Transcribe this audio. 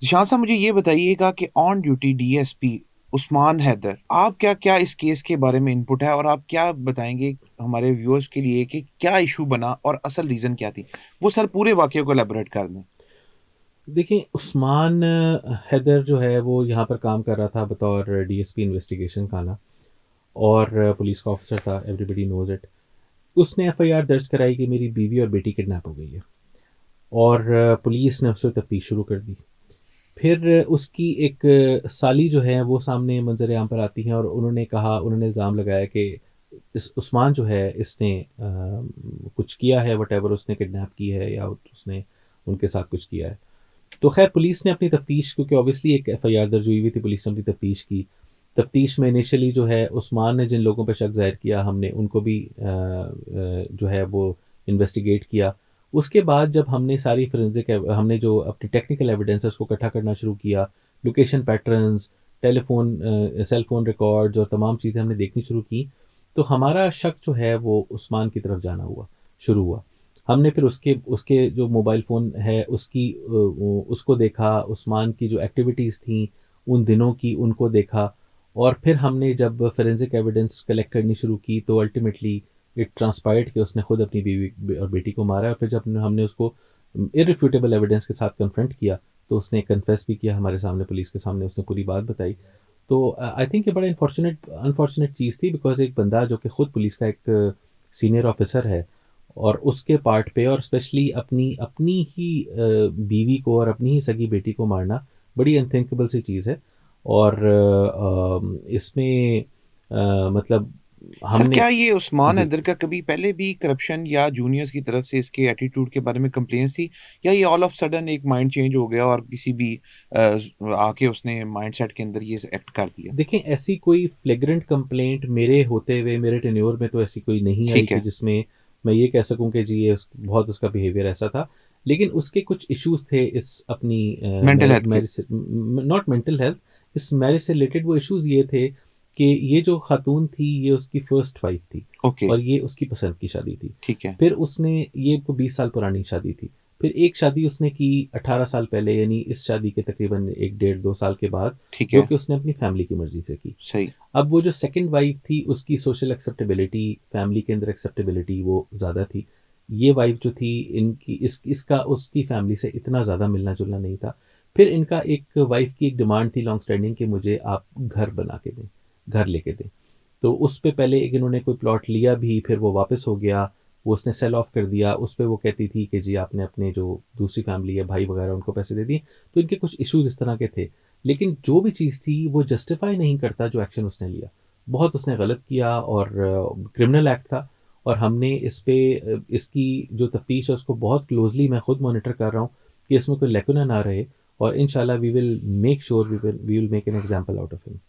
ज़िशान साहब मुझे ये बताइएगा कि on duty DSP Usman Haider, आप क्या-क्या इस केस के बारे में इनपुट है और आप क्या बताएँगे हमारे व्यूअर्स के लिए कि क्या इश्यू बना और असल रीज़न क्या थी? वो सर पूरे वाक़ये को इलैबोरेट कर दें। देखिए, उस्मान हैदर जो है वो यहाँ पर काम कर रहा था बतौर डीएसपी इन्वेस्टिगेशन का ना। और पुलिस का ऑफिसर था, एवरीबॉडी नोज़ इट। उसने एफआईआर दर्ज कराई कि मेरी बीवी और बेटी किडनैप हो गई है। और पुलिस ने उससे तफ्तीश शुरू कर दी। फिर उसकी एक साली जो है वो सामने मंज़र-ए-आम पर आती हैं और उन्होंने इल्ज़ाम लगाया कि इस उस्मान जो है इसने कुछ किया है, व्हाटएवर, उसने किडनैप की है या उसने उनके साथ कुछ किया है। तो ख़ैर पुलिस ने अपनी तफ्तीश, क्योंकि ऑब्वियसली एक एफआईआर दर्ज हुई हुई थी, पुलिस ने अपनी तफ्तीश की। तफ्तीश में इनिशियली जो है उस्मान ने जिन लोगों पे शक ज़ाहिर किया, हमने उनको भी जो है वो इन्वेस्टिगेट किया। उसके बाद जब हमने सारी फोरेंसिक हमने जो अपनी टेक्निकल एविडेंस है उसको इकट्ठा करना शुरू किया, location patterns, cell phone records और तमाम चीज़ें हमने देखनी शुरू की, तो हमारा शक जो है वो उस्मान की तरफ जाना शुरू हुआ। हमने फिर उसके उसके जो मोबाइल फ़ोन है उसको देखा, उस्मान की जो एक्टिविटीज़ थी, उन दिनों की उनको देखा। और फिर हमने जब फोरेंसिक एविडेंस कलेक्ट करनी शुरू की तो अल्टीमेटली इट ट्रांसपायर्ड कि उसने खुद अपनी बीवी और बेटी को मारा है। और फिर जब हमने उसको इररिफ्यूटेबल एविडेंस के साथ कन्फ्रंट किया, तो उसने कन्फेस भी किया हमारे सामने, पुलिस के सामने उसने पूरी बात बताई। तो आई थिंक ये बड़ा अनफॉर्चुनेट चीज़ थी, बिकॉज़ एक बंदा जो कि खुद पुलिस का एक सीनियर ऑफिसर है और उसके पार्ट पे, और स्पेशली अपनी अपनी ही बीवी को और अपनी ही सगी बेटी को मारना बड़ी अनथिंकेबल सी चीज़ है। और इसमें मतलब सर हमने। क्या ये उस्मान जी। हैदर का कभी पहले भी करप्शन या जूनियर्स की तरफ से इसके एटीट्यूड के बारे में कंप्लेंट्स थी? या ये ऑल ऑफ सडन एक माइंड चेंज हो गया और किसी भी आके उसने माइंडसेट के अंदर ये एक्ट कर दिया? देखें, ऐसी कोई फ्लेग्रेंट कंप्लेंट मेरे होते हुए, मेरे टेन्योर में तो ऐसी कोई नहीं आई ठीक कि है, जिसमें मैं ये कह सकूं कि जी ये बहुत उसका बिहेवियर ऐसा था। लेकिन उसके कुछ इश्यूज थे इस अपनी मेंटल हेल्थ के। मैरिज से, नॉट मेंटल हेल्थ। इस मैरिज से रिलेटेड वो इश्यूज ये थे कि ये जो खातून थी ये उसकी फर्स्ट वाइफ थी ओके, और ये उसकी पसंद की शादी थी। ठीक है, फिर उसने, ये को 20 साल पुरानी शादी थी। फिर एक शादी उसने की 18 साल पहले, यानी इस शादी के तकरीबन 1 डेढ़ 2 साल के बाद, ठीक जो है, कि उसने अपनी फैमिली की मर्ज़ी से की। सही। अब वो जो सेकंड वाइफ़ थी उसकी सोशल एक्सेप्टेबिलिटी, फैमिली के अंदर एक्सेप्टेबिलिटी वो ज़्यादा थी। ये वाइफ़ जो थी इनकी इसका उसकी फैमिली से इतना ज़्यादा मिलना-जुलना नहीं था। फिर इनका एक वाइफ़ की एक डिमांड थी लॉन्ग स्टैंडिंग कि मुझे आप घर बना के दें, घर लेके दें। तो उस पे पहले एक इन्होंने कोई प्लॉट लिया भी, फिर वो वापस हो गया, वो उसने सेल ऑफ कर दिया। उस पे वो कहती थी कि जी आपने अपने जो दूसरी फैमिली है, भाई वगैरह, उनको पैसे दे दिए। तो इनके कुछ इश्यूज़ इस तरह के थे। लेकिन जो भी चीज़ थी वो जस्टिफ़ाई नहीं करता जो एक्शन उसने लिया। बहुत उसने गलत किया और क्रिमिनल एक्ट था। और हमने इस पे इसकी जो तफ्तीश है उसको बहुत क्लोज़ली मैं खुद मॉनिटर कर रहा हूँ कि इसमें कोई लैकुना ना रहे। और इंशाल्लाह we will make sure we will make an example out of him.